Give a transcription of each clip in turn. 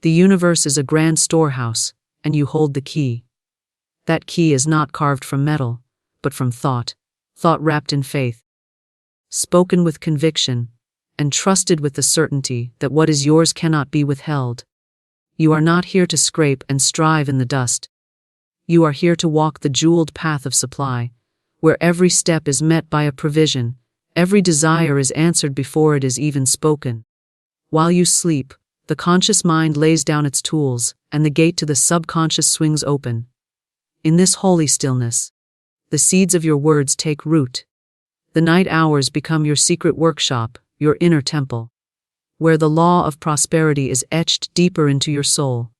The universe is a grand storehouse, and you hold the key. That key is not carved from metal, but from thought wrapped in faith, spoken with conviction, and trusted with the certainty that what is yours cannot be withheld. You are not here to scrape and strive in the dust. You are here to walk the jeweled path of supply, where every step is met by a provision, every desire is answered before it is even spoken. While you sleep, the conscious mind lays down its tools, and the gate to the subconscious swings open. In this holy stillness, the seeds of your words take root. The night hours become your secret workshop, your inner temple, where the law of prosperity is etched deeper into your soul.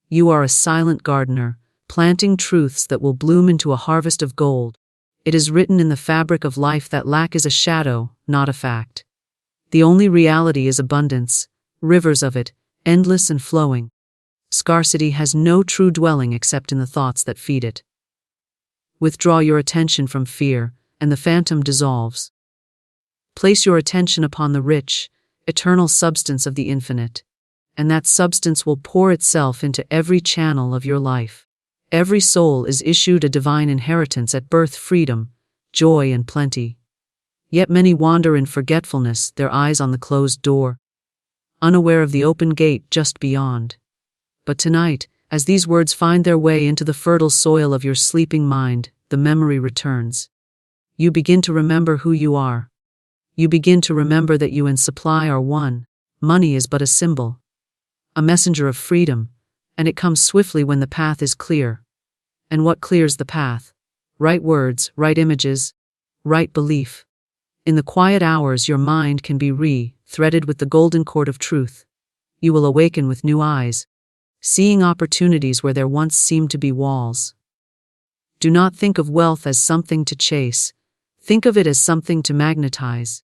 You are a silent gardener, planting truths that will bloom into a harvest of gold. It is written in the fabric of life that lack is a shadow, not a fact. The only reality is abundance, rivers of it, endless and flowing. Scarcity has no true dwelling except in the thoughts that feed it. Withdraw your attention from fear, and the phantom dissolves. Place your attention upon the rich, eternal substance of the infinite, and that substance will pour itself into every channel of your life. Every soul is issued a divine inheritance at birth: freedom, joy, and plenty. Yet many wander in forgetfulness, their eyes on the closed door, unaware of the open gate just beyond. But tonight, as these words find their way into the fertile soil of your sleeping mind, the memory returns. You begin to remember who you are. You begin to remember that you and supply are one. Money is but a symbol, a messenger of freedom, and it comes swiftly when the path is clear. And what clears the path? Right words, right images, right belief. In the quiet hours, your mind can be threaded with the golden cord of truth. You will awaken with new eyes, seeing opportunities where there once seemed to be walls. Do not think of wealth as something to chase. Think of it as something to magnetize.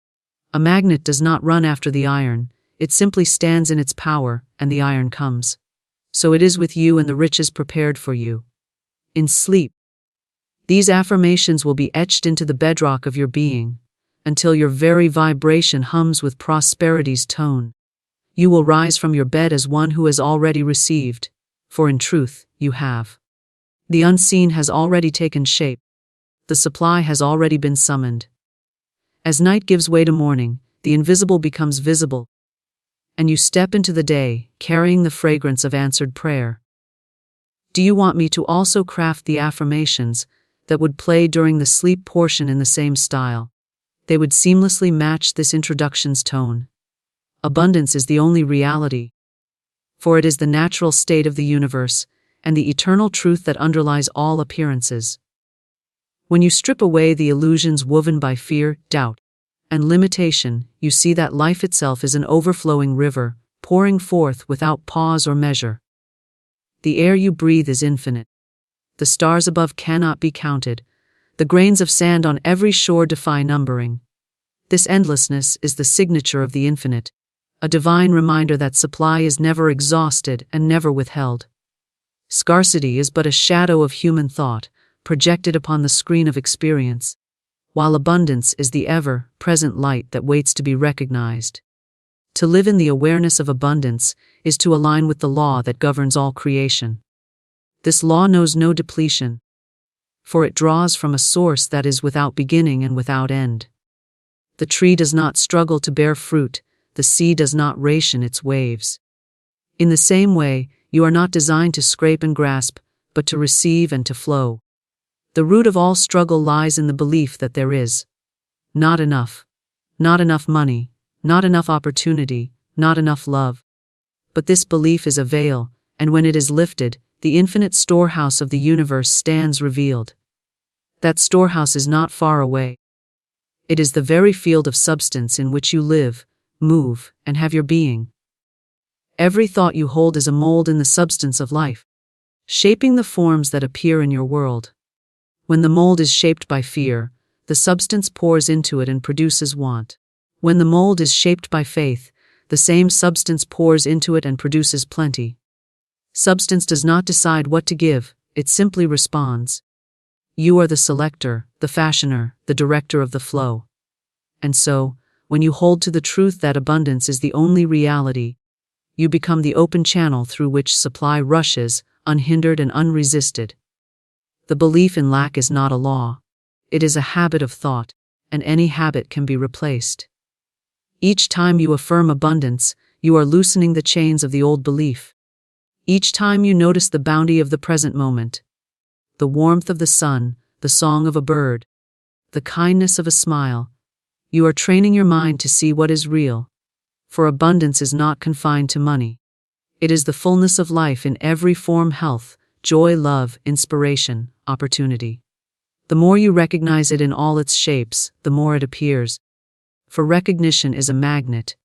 A magnet does not run after the iron, it simply stands in its power, and the iron comes. So it is with you and the riches prepared for you. In sleep, these affirmations will be etched into the bedrock of your being, until your very vibration hums with prosperity's tone. You will rise from your bed as one who has already received, for in truth, you have. The unseen has already taken shape. The supply has already been summoned. As night gives way to morning, the invisible becomes visible, and you step into the day, carrying the fragrance of answered prayer. Do you want me to also craft the affirmations that would play during the sleep portion in the same style? They would seamlessly match this introduction's tone. Abundance is the only reality, for it is the natural state of the universe and the eternal truth that underlies all appearances. When you strip away the illusions woven by fear, doubt, and limitation, you see that life itself is an overflowing river, pouring forth without pause or measure. The air you breathe is infinite. The stars above cannot be counted. The grains of sand on every shore defy numbering. This endlessness is the signature of the infinite, a divine reminder that supply is never exhausted and never withheld. Scarcity is but a shadow of human thought, projected upon the screen of experience, while abundance is the ever-present light that waits to be recognized. To live in the awareness of abundance is to align with the law that governs all creation. This law knows no depletion, for it draws from a source that is without beginning and without end. The tree does not struggle to bear fruit, the sea does not ration its waves. In the same way, you are not designed to scrape and grasp, but to receive and to flow. The root of all struggle lies in the belief that there is not enough money, not enough opportunity, not enough love. But this belief is a veil, and when it is lifted, the infinite storehouse of the universe stands revealed. That storehouse is not far away. It is the very field of substance in which you live, move, and have your being. Every thought you hold is a mold in the substance of life, shaping the forms that appear in your world. When the mold is shaped by fear, the substance pours into it and produces want. When the mold is shaped by faith, the same substance pours into it and produces plenty. Substance does not decide what to give, it simply responds. You are the selector, the fashioner, the director of the flow. And so, when you hold to the truth that abundance is the only reality, You become the open channel through which supply rushes, unhindered and unresisted. The belief in lack is not a law. It is a habit of thought, and any habit can be replaced. Each time you affirm abundance, you are loosening the chains of the old belief. Each time you notice the bounty of the present moment, the warmth of the sun, the song of a bird, the kindness of a smile, you are training your mind to see what is real. For abundance is not confined to money. It is the fullness of life in every form: health, joy, love, inspiration, opportunity. The more you recognize it in all its shapes, the more it appears. For recognition is a magnet.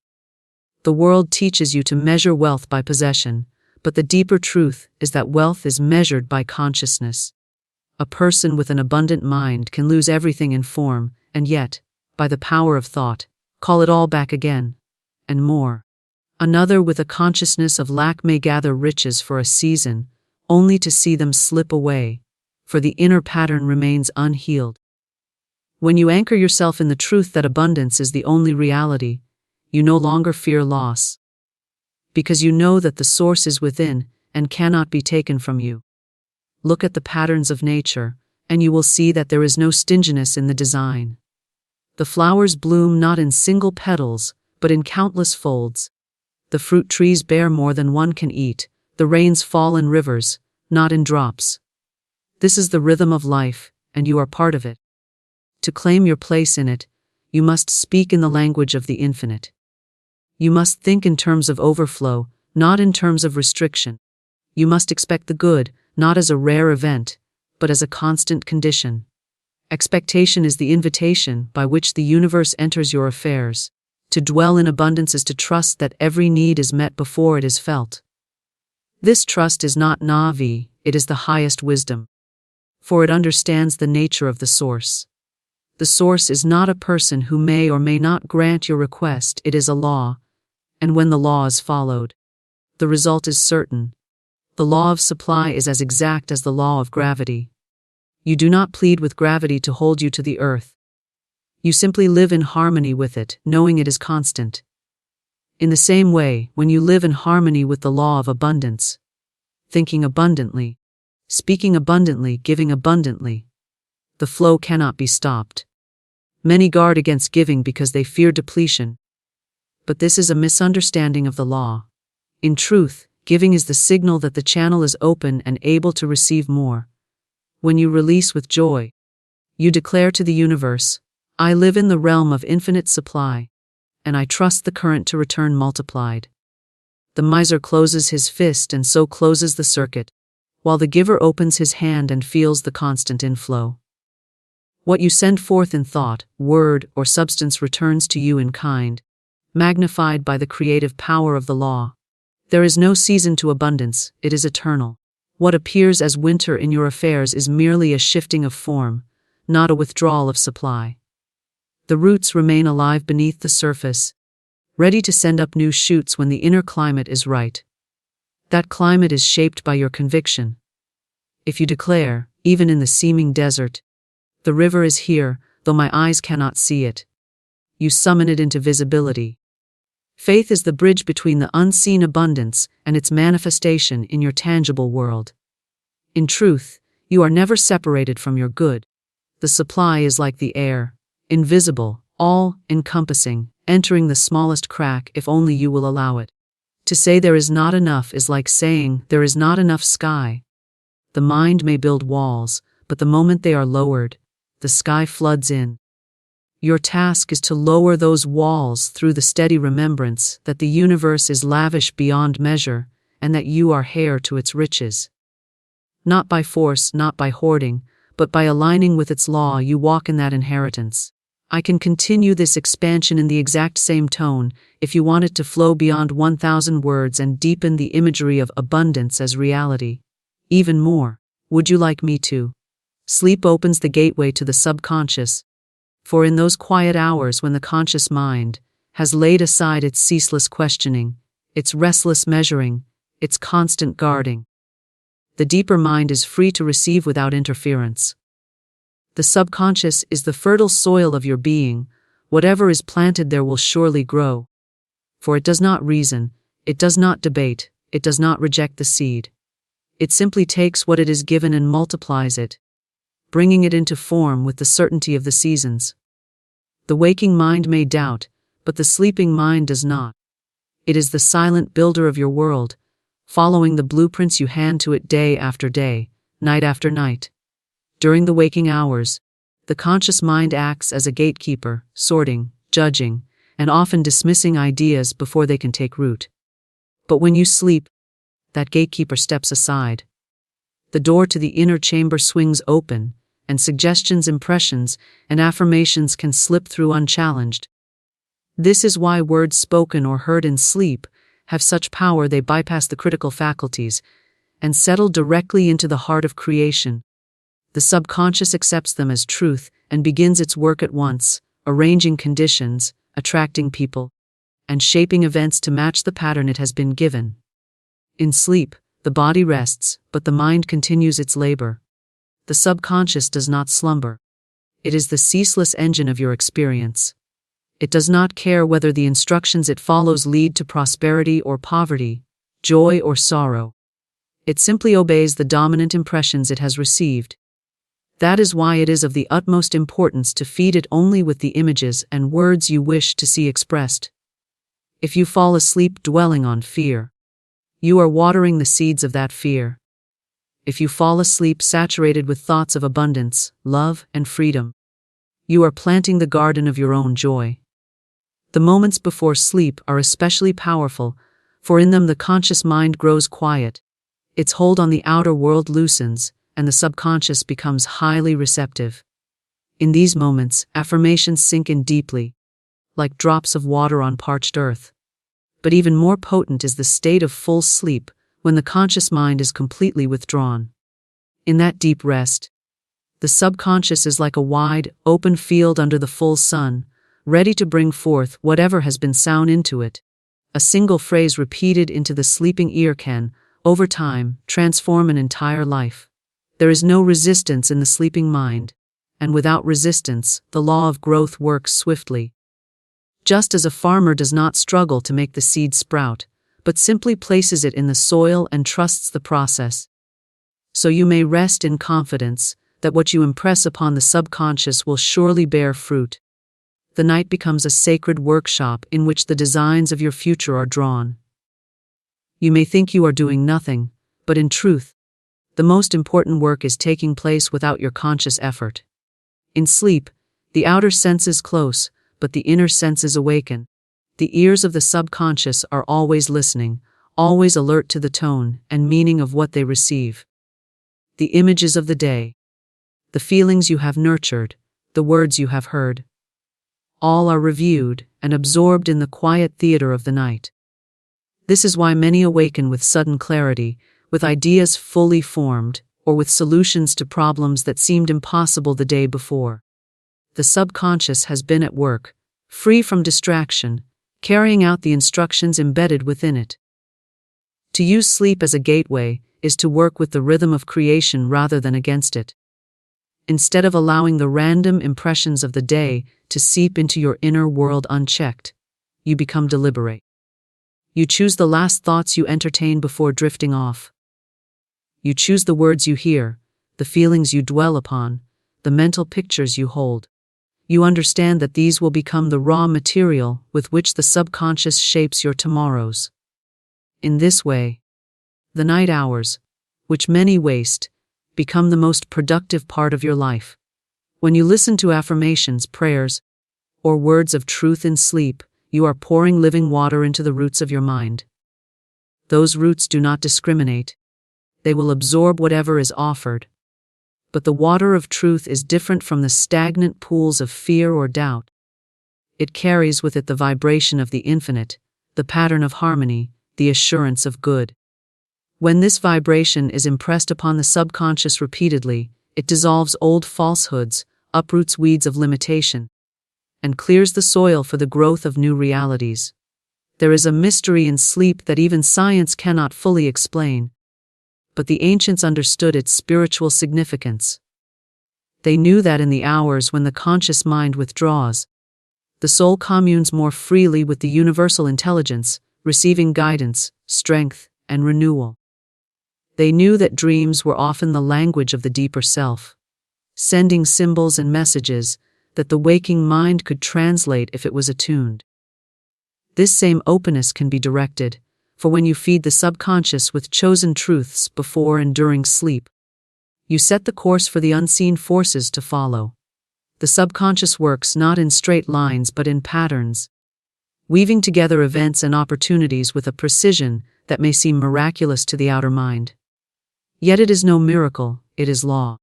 The world teaches you to measure wealth by possession, but the deeper truth is that wealth is measured by consciousness. A person with an abundant mind can lose everything in form, and yet, by the power of thought, call it all back again, and more. Another with a consciousness of lack may gather riches for a season, only to see them slip away, for the inner pattern remains unhealed. When you anchor yourself in the truth that abundance is the only reality, you no longer fear loss, because you know that the source is within and cannot be taken from you. Look at the patterns of nature, and you will see that there is no stinginess in the design. The flowers bloom not in single petals, but in countless folds. The fruit trees bear more than one can eat. The rains fall in rivers, not in drops. This is the rhythm of life, and you are part of it. To claim your place in it, you must speak in the language of the infinite. You must think in terms of overflow, not in terms of restriction. You must expect the good, not as a rare event, but as a constant condition. Expectation is the invitation by which the universe enters your affairs. To dwell in abundance is to trust that every need is met before it is felt. This trust is not naive, it is the highest wisdom. For it understands the nature of the source. The source is not a person who may or may not grant your request, it is a law, and when the law is followed, the result is certain. The law of supply is as exact as the law of gravity. You do not plead with gravity to hold you to the earth. You simply live in harmony with it, knowing it is constant. In the same way, when you live in harmony with the law of abundance, thinking abundantly, speaking abundantly, giving abundantly, the flow cannot be stopped. Many guard against giving because they fear depletion. But this is a misunderstanding of the law. In truth, giving is the signal that the channel is open and able to receive more. When you release with joy, you declare to the universe, I live in the realm of infinite supply, and I trust the current to return multiplied. The miser closes his fist and so closes the circuit, while the giver opens his hand and feels the constant inflow. What you send forth in thought, word, or substance returns to you in kind, magnified by the creative power of the law. There is no season to abundance, it is eternal. What appears as winter in your affairs is merely a shifting of form, not a withdrawal of supply. The roots remain alive beneath the surface, ready to send up new shoots when the inner climate is right. That climate is shaped by your conviction. If you declare, even in the seeming desert, the river is here, though my eyes cannot see it, you summon it into visibility. Faith is the bridge between the unseen abundance and its manifestation in your tangible world. In truth, you are never separated from your good. The supply is like the air, invisible, all-encompassing, entering the smallest crack if only you will allow it. To say there is not enough is like saying there is not enough sky. The mind may build walls, but the moment they are lowered, the sky floods in. Your task is to lower those walls through the steady remembrance that the universe is lavish beyond measure and that you are heir to its riches. Not by force, not by hoarding, but by aligning with its law, you walk in that inheritance. I can continue this expansion in the exact same tone if you want it to flow beyond 1,000 words and deepen the imagery of abundance as reality. Even more, would you like me to? Sleep opens the gateway to the subconscious. For in those quiet hours when the conscious mind has laid aside its ceaseless questioning, its restless measuring, its constant guarding, the deeper mind is free to receive without interference. The subconscious is the fertile soil of your being. Whatever is planted there will surely grow. For it does not reason, It does not debate, it does not reject the seed. It simply takes what it is given and multiplies it, bringing it into form with the certainty of the seasons. The waking mind may doubt, but the sleeping mind does not. It is the silent builder of your world, following the blueprints you hand to it day after day, night after night. During the waking hours, the conscious mind acts as a gatekeeper, sorting, judging, and often dismissing ideas before they can take root. But when you sleep, that gatekeeper steps aside. The door to the inner chamber swings open, and suggestions, impressions, and affirmations can slip through unchallenged. This is why words spoken or heard in sleep have such power. They bypass the critical faculties and settle directly into the heart of creation. The subconscious accepts them as truth and begins its work at once, arranging conditions, attracting people, and shaping events to match the pattern it has been given. In sleep, the body rests, but the mind continues its labor. The subconscious does not slumber. It is the ceaseless engine of your experience. It does not care whether the instructions it follows lead to prosperity or poverty, joy or sorrow. It simply obeys the dominant impressions it has received. That is why it is of the utmost importance to feed it only with the images and words you wish to see expressed. If you fall asleep dwelling on fear, you are watering the seeds of that fear. If you fall asleep saturated with thoughts of abundance, love, and freedom, you are planting the garden of your own joy. The moments before sleep are especially powerful, for in them the conscious mind grows quiet, its hold on the outer world loosens, and the subconscious becomes highly receptive. In these moments, affirmations sink in deeply, like drops of water on parched earth. But even more potent is the state of full sleep, when the conscious mind is completely withdrawn. In that deep rest, the subconscious is like a wide, open field under the full sun, ready to bring forth whatever has been sown into it. A single phrase repeated into the sleeping ear can, over time, transform an entire life. There is no resistance in the sleeping mind, and without resistance, the law of growth works swiftly. Just as a farmer does not struggle to make the seed sprout, but simply places it in the soil and trusts the process, so you may rest in confidence that what you impress upon the subconscious will surely bear fruit. The night becomes a sacred workshop in which the designs of your future are drawn. You may think you are doing nothing, but in truth, the most important work is taking place without your conscious effort. In sleep, the outer senses close, but the inner senses awaken. The ears of the subconscious are always listening, always alert to the tone and meaning of what they receive. The images of the day, the feelings you have nurtured, the words you have heard, all are reviewed and absorbed in the quiet theater of the night. This is why many awaken with sudden clarity, with ideas fully formed, or with solutions to problems that seemed impossible the day before. The subconscious has been at work, free from distraction, carrying out the instructions embedded within it. To use sleep as a gateway is to work with the rhythm of creation rather than against it. Instead of allowing the random impressions of the day to seep into your inner world unchecked, you become deliberate. You choose the last thoughts you entertain before drifting off. You choose the words you hear, the feelings you dwell upon, the mental pictures you hold. You understand that these will become the raw material with which the subconscious shapes your tomorrows. In this way, the night hours, which many waste, become the most productive part of your life. When you listen to affirmations, prayers, or words of truth in sleep, you are pouring living water into the roots of your mind. Those roots do not discriminate. They will absorb whatever is offered. But the water of truth is different from the stagnant pools of fear or doubt. It carries with it the vibration of the infinite, the pattern of harmony, the assurance of good. When this vibration is impressed upon the subconscious repeatedly, it dissolves old falsehoods, uproots weeds of limitation, and clears the soil for the growth of new realities. There is a mystery in sleep that even science cannot fully explain, but the ancients understood its spiritual significance. They knew that in the hours when the conscious mind withdraws, the soul communes more freely with the universal intelligence, receiving guidance, strength, and renewal. They knew that dreams were often the language of the deeper self, sending symbols and messages that the waking mind could translate if it was attuned. This same openness can be directed, for when you feed the subconscious with chosen truths before and during sleep, you set the course for the unseen forces to follow. The subconscious works not in straight lines but in patterns, weaving together events and opportunities with a precision that may seem miraculous to the outer mind. Yet it is no miracle, it is law.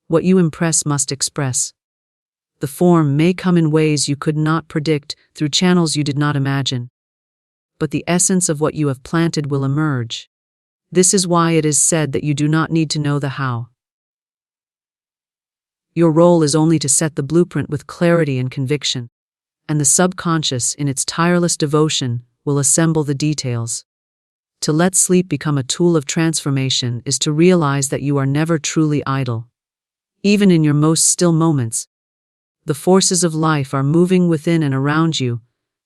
What you impress must express. The form may come in ways you could not predict, through channels you did not imagine. But the essence of what you have planted will emerge. This is why it is said that you do not need to know the how. Your role is only to set the blueprint with clarity and conviction, and the subconscious, in its tireless devotion, will assemble the details. To let sleep become a tool of transformation is to realize that you are never truly idle. Even in your most still moments, the forces of life are moving within and around you,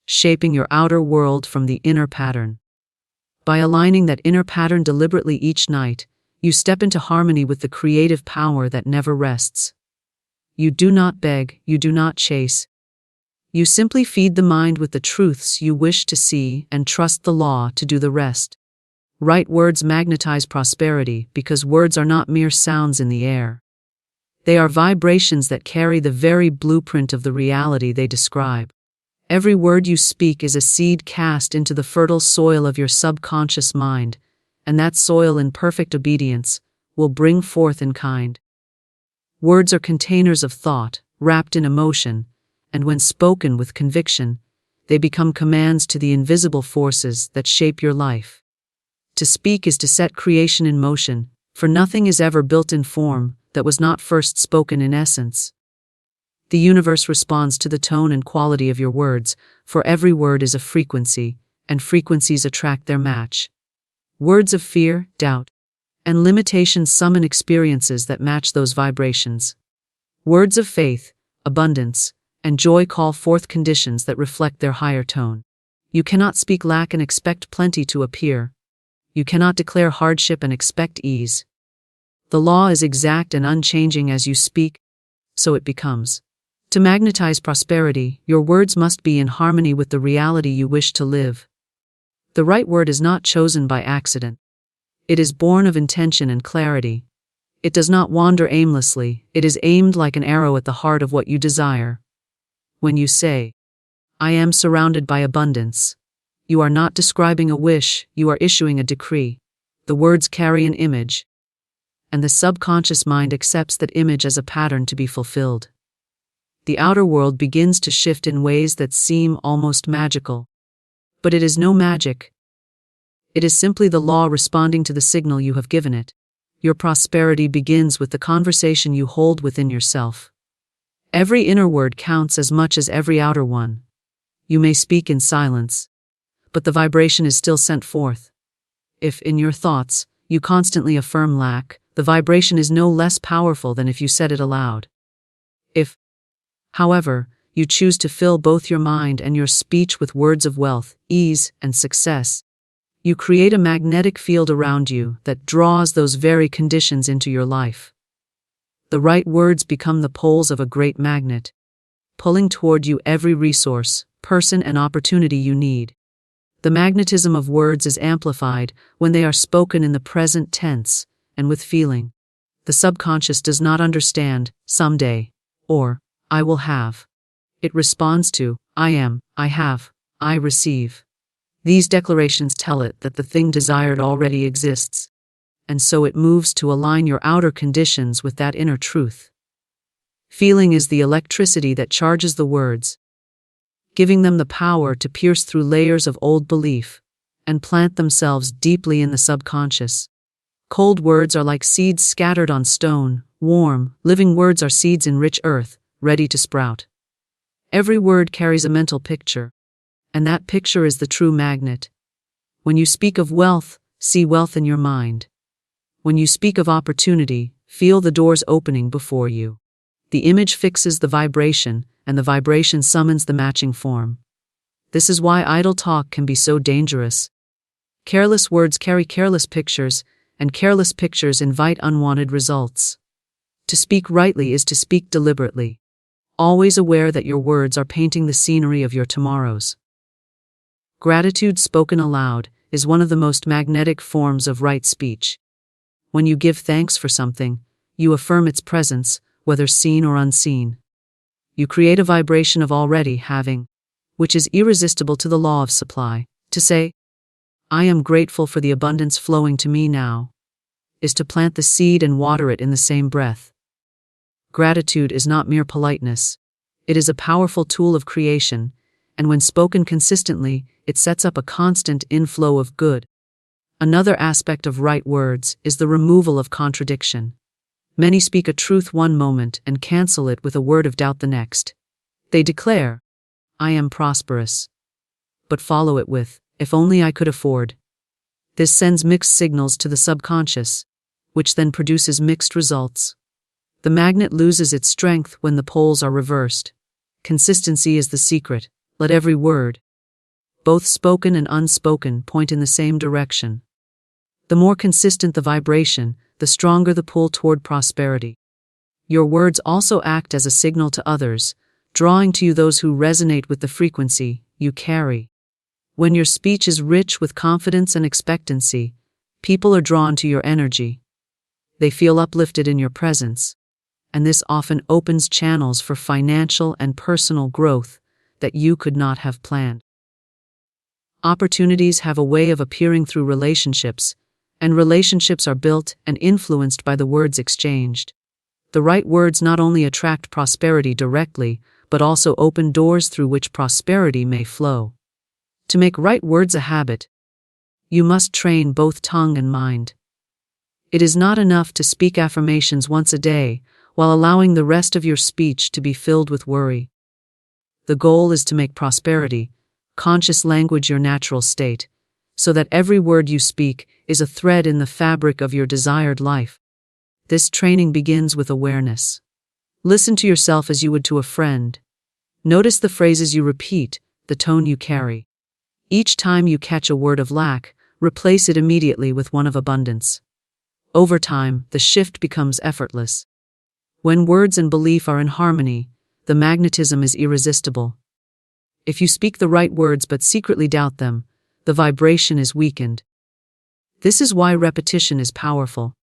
shaping your outer world from the inner pattern. By aligning that inner pattern deliberately each night, you step into harmony with the creative power that never rests. You do not beg, you do not chase. You simply feed the mind with the truths you wish to see and trust the law to do the rest. Right words magnetize prosperity because words are not mere sounds in the air. They are vibrations that carry the very blueprint of the reality they describe. Every word you speak is a seed cast into the fertile soil of your subconscious mind, and that soil in perfect obedience will bring forth in kind. Words are containers of thought, wrapped in emotion, and when spoken with conviction, they become commands to the invisible forces that shape your life. To speak is to set creation in motion, for nothing is ever built in form that was not first spoken in essence. The universe responds to the tone and quality of your words, for every word is a frequency, and frequencies attract their match. Words of fear, doubt, and limitation summon experiences that match those vibrations. Words of faith, abundance, and joy call forth conditions that reflect their higher tone. You cannot speak lack and expect plenty to appear. You cannot declare hardship and expect ease. The law is exact and unchanging as you speak, so it becomes. To magnetize prosperity, your words must be in harmony with the reality you wish to live. The right word is not chosen by accident. It is born of intention and clarity. It does not wander aimlessly, it is aimed like an arrow at the heart of what you desire. When you say, "I am surrounded by abundance," you are not describing a wish, you are issuing a decree. The words carry an image, and the subconscious mind accepts that image as a pattern to be fulfilled. The outer world begins to shift in ways that seem almost magical. But it is no magic. It is simply the law responding to the signal you have given it. Your prosperity begins with the conversation you hold within yourself. Every inner word counts as much as every outer one. You may speak in silence, but the vibration is still sent forth. If, in your thoughts, you constantly affirm lack, the vibration is no less powerful than if you said it aloud. If, however, you choose to fill both your mind and your speech with words of wealth, ease, and success, you create a magnetic field around you that draws those very conditions into your life. The right words become the poles of a great magnet, pulling toward you every resource, person, and opportunity you need. The magnetism of words is amplified when they are spoken in the present tense and with feeling. The subconscious does not understand someday or I will have. It responds to I am, I have, I receive. These declarations tell it that the thing desired already exists, and so it moves to align your outer conditions with that inner truth. Feeling is the electricity that charges the words, giving them the power to pierce through layers of old belief and plant themselves deeply in the subconscious. Cold words are like seeds scattered on stone, warm, living words are seeds in rich earth, ready to sprout. Every word carries a mental picture, and that picture is the true magnet. When you speak of wealth, see wealth in your mind. When you speak of opportunity, feel the doors opening before you. The image fixes the vibration, and the vibration summons the matching form. This is why idle talk can be so dangerous. Careless words carry careless pictures, and careless pictures invite unwanted results. To speak rightly is to speak deliberately, always aware that your words are painting the scenery of your tomorrows. Gratitude spoken aloud is one of the most magnetic forms of right speech. When you give thanks for something, you affirm its presence, whether seen or unseen. You create a vibration of already having, which is irresistible to the law of supply. To say, "I am grateful for the abundance flowing to me now," is to plant the seed and water it in the same breath. Gratitude is not mere politeness. It is a powerful tool of creation, and when spoken consistently, it sets up a constant inflow of good. Another aspect of right words is the removal of contradiction. Many speak a truth one moment and cancel it with a word of doubt the next. They declare, "I am prosperous," but follow it with, "If only I could afford." This sends mixed signals to the subconscious, which then produces mixed results. The magnet loses its strength when the poles are reversed. Consistency is the secret. Let every word, both spoken and unspoken, point in the same direction. The more consistent the vibration, the stronger the pull toward prosperity. Your words also act as a signal to others, drawing to you those who resonate with the frequency you carry. When your speech is rich with confidence and expectancy, people are drawn to your energy. They feel uplifted in your presence, and this often opens channels for financial and personal growth that you could not have planned. Opportunities have a way of appearing through relationships, and relationships are built and influenced by the words exchanged. The right words not only attract prosperity directly, but also open doors through which prosperity may flow. To make right words a habit, you must train both tongue and mind. It is not enough to speak affirmations once a day, while allowing the rest of your speech to be filled with worry. The goal is to make prosperity, conscious language your natural state, so that every word you speak is a thread in the fabric of your desired life. This training begins with awareness. Listen to yourself as you would to a friend. Notice the phrases you repeat, the tone you carry. Each time you catch a word of lack, replace it immediately with one of abundance. Over time, the shift becomes effortless. When words and belief are in harmony, the magnetism is irresistible. If you speak the right words but secretly doubt them, the vibration is weakened. This is why repetition is powerful.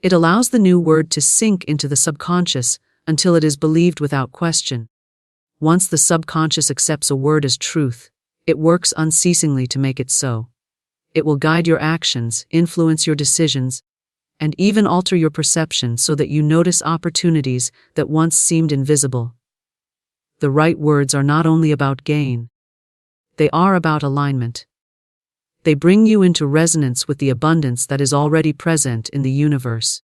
It allows the new word to sink into the subconscious until it is believed without question. Once the subconscious accepts a word as truth, it works unceasingly to make it so. It will guide your actions, influence your decisions, and even alter your perception so that you notice opportunities that once seemed invisible. The right words are not only about gain. They are about alignment. They bring you into resonance with the abundance that is already present in the universe.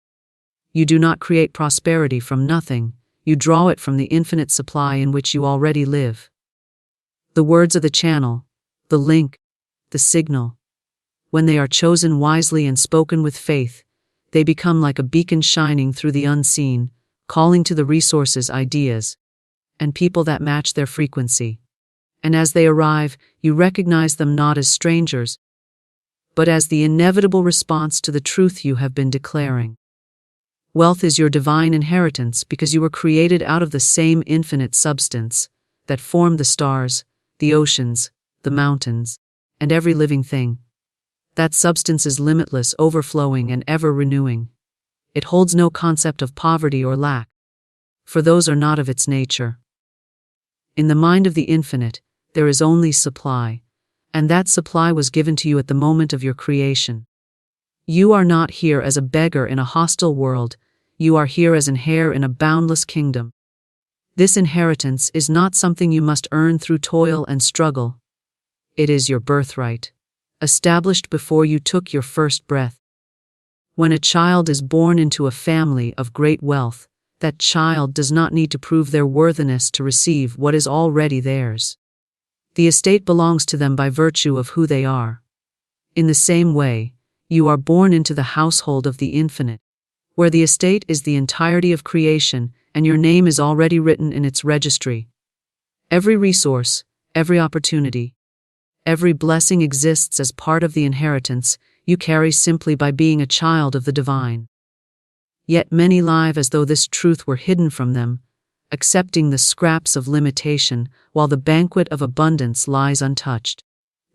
You do not create prosperity from nothing, you draw it from the infinite supply in which you already live. The words are the channel, the link, the signal. When they are chosen wisely and spoken with faith, they become like a beacon shining through the unseen, calling to the resources, ideas, and people that match their frequency. And as they arrive, you recognize them not as strangers, but as the inevitable response to the truth you have been declaring. Wealth is your divine inheritance because you were created out of the same infinite substance that formed the stars, the oceans, the mountains, and every living thing. That substance is limitless, overflowing, and ever-renewing. It holds no concept of poverty or lack, for those are not of its nature. In the mind of the infinite, there is only supply, and that supply was given to you at the moment of your creation. You are not here as a beggar in a hostile world, you are here as an heir in a boundless kingdom. This inheritance is not something you must earn through toil and struggle. It is your birthright, established before you took your first breath. When a child is born into a family of great wealth, that child does not need to prove their worthiness to receive what is already theirs. The estate belongs to them by virtue of who they are. In the same way, you are born into the household of the infinite, where the estate is the entirety of creation and your name is already written in its registry. Every resource, every opportunity, every blessing exists as part of the inheritance you carry simply by being a child of the divine. Yet many live as though this truth were hidden from them, accepting the scraps of limitation while the banquet of abundance lies untouched.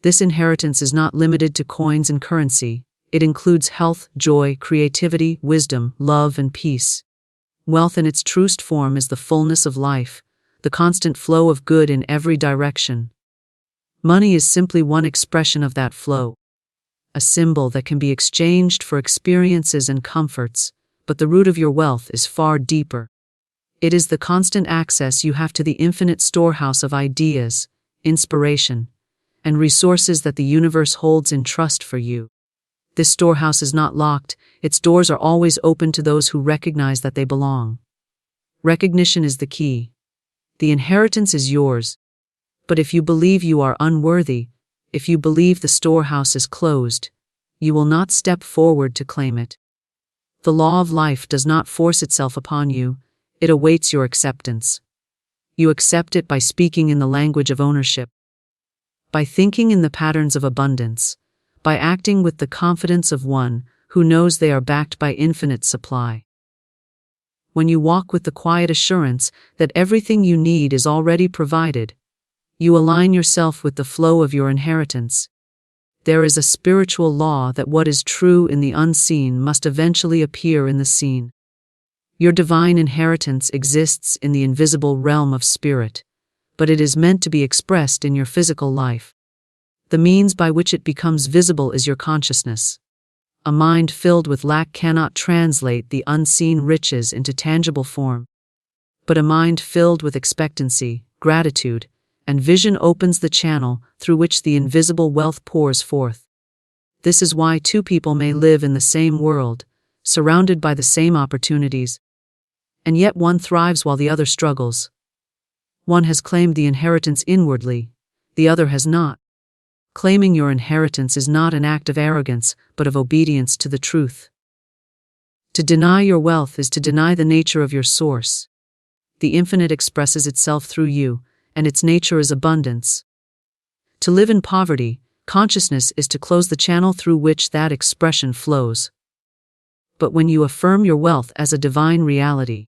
This inheritance is not limited to coins and currency. It includes health, joy, creativity, wisdom, love, and peace. Wealth in its truest form is the fullness of life, the constant flow of good in every direction. Money is simply one expression of that flow, a symbol that can be exchanged for experiences and comforts, but the root of your wealth is far deeper. It is the constant access you have to the infinite storehouse of ideas, inspiration, and resources that the universe holds in trust for you. This storehouse is not locked, its doors are always open to those who recognize that they belong. Recognition is the key. The inheritance is yours. But if you believe you are unworthy, if you believe the storehouse is closed, you will not step forward to claim it. The law of life does not force itself upon you, it awaits your acceptance. You accept it by speaking in the language of ownership, by thinking in the patterns of abundance, by acting with the confidence of one who knows they are backed by infinite supply. When you walk with the quiet assurance that everything you need is already provided, you align yourself with the flow of your inheritance. There is a spiritual law that what is true in the unseen must eventually appear in the seen. Your divine inheritance exists in the invisible realm of spirit, but it is meant to be expressed in your physical life. The means by which it becomes visible is your consciousness. A mind filled with lack cannot translate the unseen riches into tangible form. But a mind filled with expectancy, gratitude, and vision opens the channel through which the invisible wealth pours forth. This is why two people may live in the same world, surrounded by the same opportunities, and yet one thrives while the other struggles. One has claimed the inheritance inwardly, the other has not. Claiming your inheritance is not an act of arrogance, but of obedience to the truth. To deny your wealth is to deny the nature of your source. The infinite expresses itself through you, and its nature is abundance. To live in poverty, consciousness is to close the channel through which that expression flows. But when you affirm your wealth as a divine reality,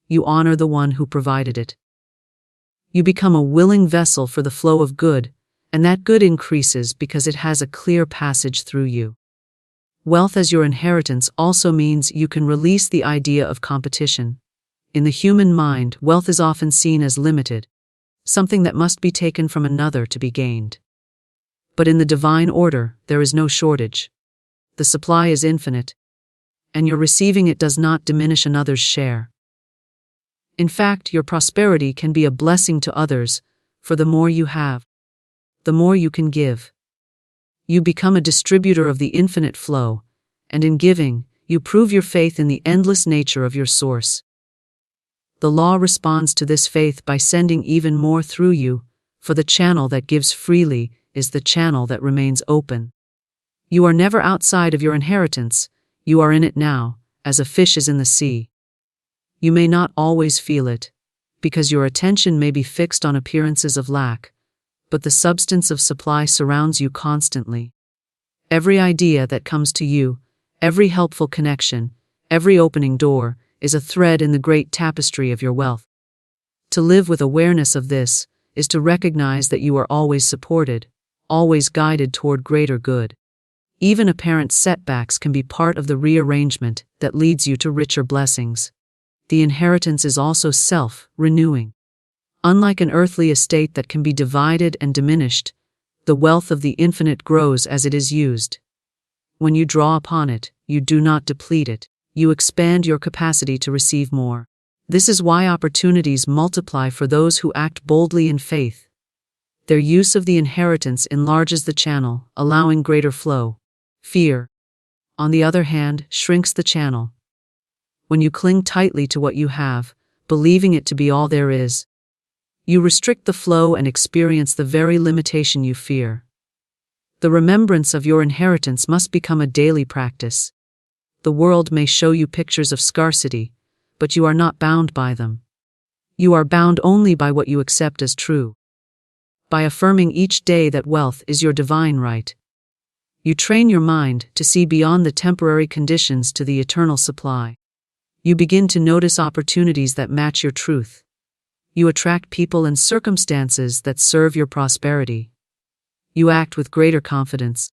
you honor the one who provided it. You become a willing vessel for the flow of good, and that good increases because it has a clear passage through you. Wealth as your inheritance also means you can release the idea of competition. In the human mind, wealth is often seen as limited, something that must be taken from another to be gained. But in the divine order, there is no shortage. The supply is infinite, and your receiving it does not diminish another's share. In fact, your prosperity can be a blessing to others, for the more you have, the more you can give. You become a distributor of the infinite flow, and in giving, you prove your faith in the endless nature of your source. The law responds to this faith by sending even more through you, for the channel that gives freely is the channel that remains open. You are never outside of your inheritance, you are in it now, as a fish is in the sea. You may not always feel it, because your attention may be fixed on appearances of lack, but the substance of supply surrounds you constantly. Every idea that comes to you, every helpful connection, every opening door, is a thread in the great tapestry of your wealth. To live with awareness of this is to recognize that you are always supported, always guided toward greater good. Even apparent setbacks can be part of the rearrangement that leads you to richer blessings. The inheritance is also self-renewing. Unlike an earthly estate that can be divided and diminished, the wealth of the infinite grows as it is used. When you draw upon it, you do not deplete it, you expand your capacity to receive more. This is why opportunities multiply for those who act boldly in faith. Their use of the inheritance enlarges the channel, allowing greater flow. Fear, on the other hand, shrinks the channel. When you cling tightly to what you have, believing it to be all there is, you restrict the flow and experience the very limitation you fear. The remembrance of your inheritance must become a daily practice. The world may show you pictures of scarcity, but you are not bound by them. You are bound only by what you accept as true. by affirming each day that wealth is your divine right. You train your mind to see beyond the temporary conditions to the eternal supply. You begin to notice opportunities that match your truth. You attract people and circumstances that serve your prosperity. You act with greater confidence,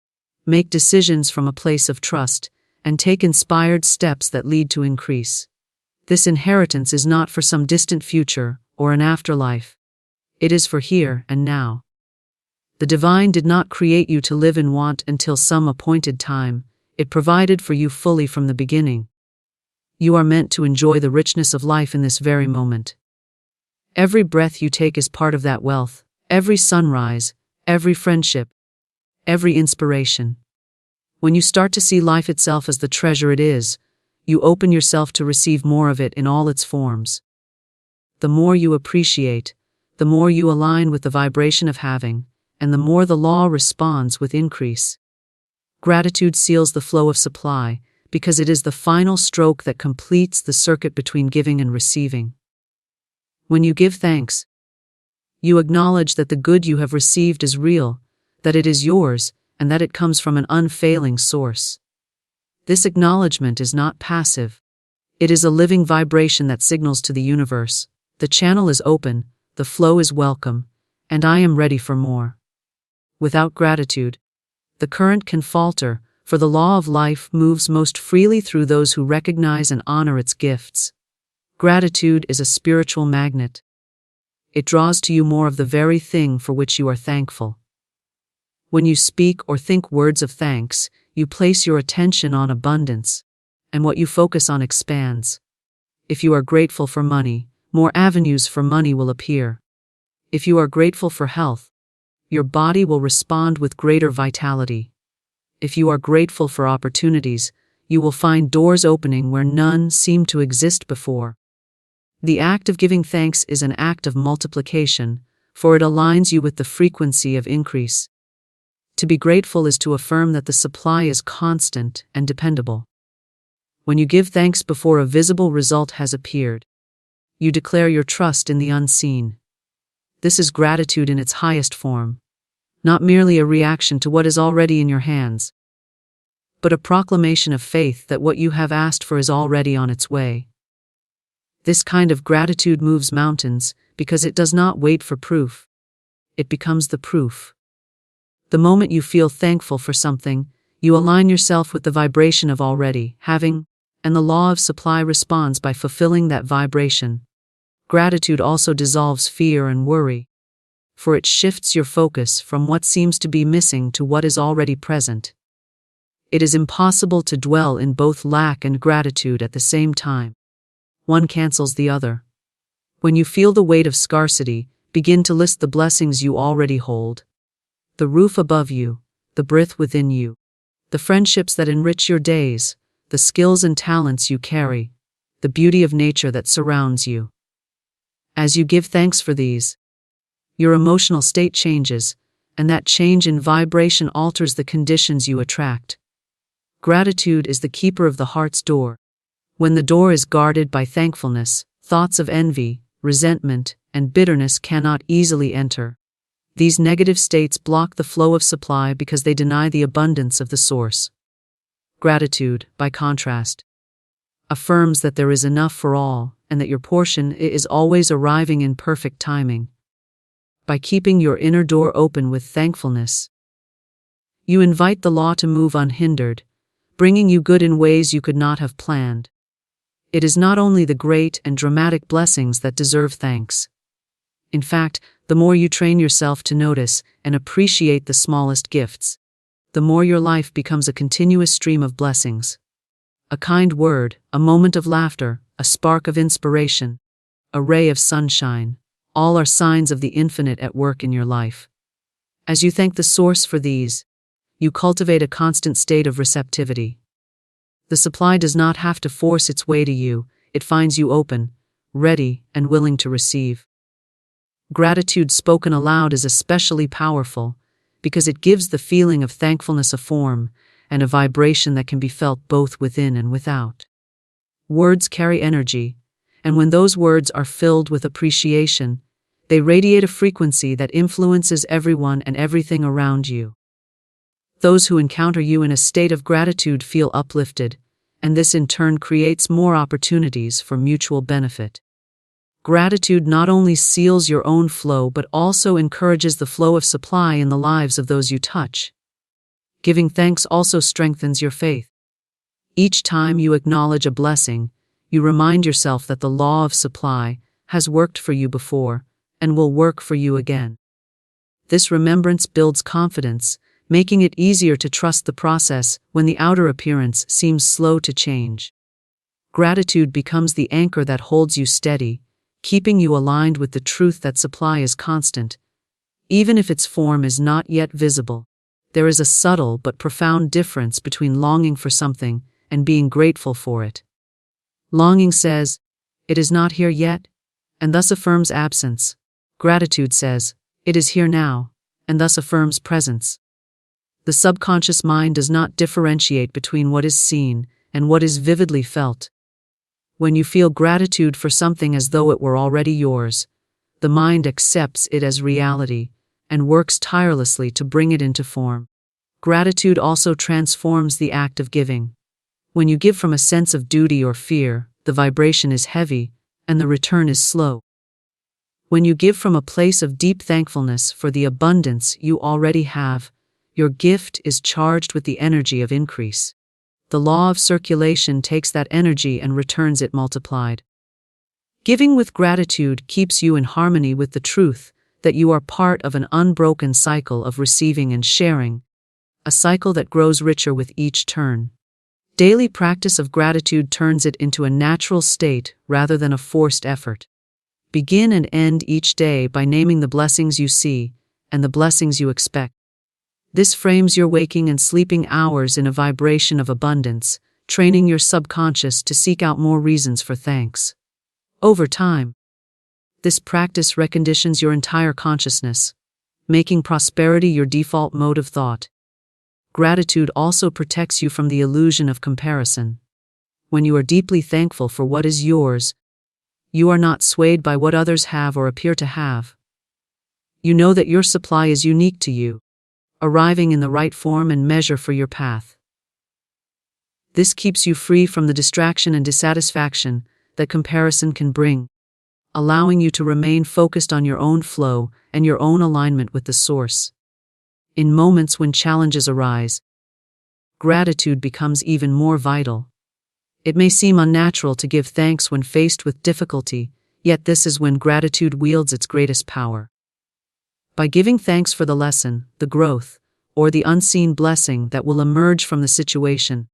make decisions from a place of trust, and take inspired steps that lead to increase. This inheritance is not for some distant future or an afterlife. It is for here and now. The divine did not create you to live in want until some appointed time. It provided for you fully from the beginning. You are meant to enjoy the richness of life in this very moment. Every breath you take is part of that wealth, every sunrise, every friendship, every inspiration. When you start to see life itself as the treasure it is, you open yourself to receive more of it in all its forms. The more you appreciate, the more you align with the vibration of having, and the more the law responds with increase. Gratitude seals the flow of supply, because it is the final stroke that completes the circuit between giving and receiving. When you give thanks, you acknowledge that the good you have received is real, that it is yours, and that it comes from an unfailing source. This acknowledgement is not passive. It is a living vibration that signals to the universe, the channel is open, the flow is welcome, and I am ready for more. Without gratitude, the current can falter, for the law of life moves most freely through those who recognize and honor its gifts. Gratitude is a spiritual magnet. It draws to you more of the very thing for which you are thankful. When you speak or think words of thanks, you place your attention on abundance, and what you focus on expands. If you are grateful for money, more avenues for money will appear. If you are grateful for health, your body will respond with greater vitality. If you are grateful for opportunities, you will find doors opening where none seemed to exist before. The act of giving thanks is an act of multiplication, for it aligns you with the frequency of increase. To be grateful is to affirm that the supply is constant and dependable. When you give thanks before a visible result has appeared, you declare your trust in the unseen. This is gratitude in its highest form, not merely a reaction to what is already in your hands, but a proclamation of faith that what you have asked for is already on its way. This kind of gratitude moves mountains because it does not wait for proof. It becomes the proof. The moment you feel thankful for something, you align yourself with the vibration of already having, and the law of supply responds by fulfilling that vibration. Gratitude also dissolves fear and worry, for it shifts your focus from what seems to be missing to what is already present. It is impossible to dwell in both lack and gratitude at the same time. One cancels the other. When you feel the weight of scarcity, begin to list the blessings you already hold. The roof above you, the breath within you, the friendships that enrich your days, the skills and talents you carry, the beauty of nature that surrounds you. As you give thanks for these, your emotional state changes, and that change in vibration alters the conditions you attract. Gratitude is the keeper of the heart's door. When the door is guarded by thankfulness, thoughts of envy, resentment, and bitterness cannot easily enter. These negative states block the flow of supply because they deny the abundance of the source. Gratitude, by contrast, affirms that there is enough for all and that your portion is always arriving in perfect timing. By keeping your inner door open with thankfulness, you invite the law to move unhindered, bringing you good in ways you could not have planned. It is not only the great and dramatic blessings that deserve thanks. In fact, the more you train yourself to notice and appreciate the smallest gifts, the more your life becomes a continuous stream of blessings. A kind word, a moment of laughter, a spark of inspiration, a ray of sunshine, all are signs of the infinite at work in your life. As you thank the source for these, you cultivate a constant state of receptivity. The supply does not have to force its way to you, it finds you open, ready, and willing to receive. Gratitude spoken aloud is especially powerful because it gives the feeling of thankfulness a form and a vibration that can be felt both within and without. Words carry energy, and when those words are filled with appreciation, They radiate a frequency that influences everyone and everything around you. Those who encounter you in a state of gratitude feel uplifted, and this in turn creates more opportunities for mutual benefit. Gratitude not only seals your own flow but also encourages the flow of supply in the lives of those you touch. Giving thanks also strengthens your faith. Each time you acknowledge a blessing, you remind yourself that the law of supply has worked for you before and will work for you again. This remembrance builds confidence, making it easier to trust the process when the outer appearance seems slow to change. Gratitude becomes the anchor that holds you steady, keeping you aligned with the truth that supply is constant, even if its form is not yet visible. There is a subtle but profound difference between longing for something and being grateful for it. Longing says, "It is not here yet," and thus affirms absence. Gratitude says, "It is here now," and thus affirms presence. The subconscious mind does not differentiate between what is seen and what is vividly felt. When you feel gratitude for something as though it were already yours, the mind accepts it as reality and works tirelessly to bring it into form. Gratitude also transforms the act of giving. When you give from a sense of duty or fear, the vibration is heavy and the return is slow. When you give from a place of deep thankfulness for the abundance you already have, your gift is charged with the energy of increase. The law of circulation takes that energy and returns it multiplied. Giving with gratitude keeps you in harmony with the truth that you are part of an unbroken cycle of receiving and sharing, a cycle that grows richer with each turn. Daily practice of gratitude turns it into a natural state rather than a forced effort. Begin and end each day by naming the blessings you see and the blessings you expect. This frames your waking and sleeping hours in a vibration of abundance, training your subconscious to seek out more reasons for thanks. Over time, this practice reconditions your entire consciousness, making prosperity your default mode of thought. Gratitude also protects you from the illusion of comparison. When you are deeply thankful for what is yours, you are not swayed by what others have or appear to have. You know that your supply is unique to you, arriving in the right form and measure for your path. This keeps you free from the distraction and dissatisfaction that comparison can bring, allowing you to remain focused on your own flow and your own alignment with the source. In moments when challenges arise, gratitude becomes even more vital. It may seem unnatural to give thanks when faced with difficulty, yet this is when gratitude wields its greatest power. By giving thanks for the lesson, the growth, or the unseen blessing that will emerge from the situation,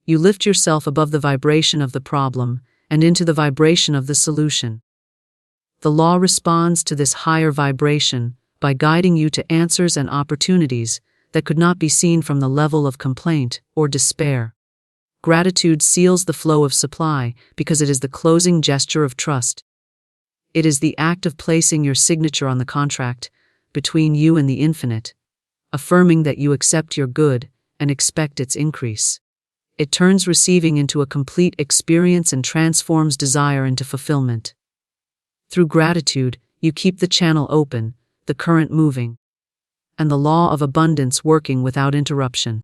you lift yourself above the vibration of the problem and into the vibration of the solution. The law responds to this higher vibration by guiding you to answers and opportunities that could not be seen from the level of complaint or despair. Gratitude seals the flow of supply because it is the closing gesture of trust. It is the act of placing your signature on the contract between you and the infinite, affirming that you accept your good and expect its increase. It turns receiving into a complete experience and transforms desire into fulfillment. Through gratitude, you keep the channel open, the current moving, and the law of abundance working without interruption.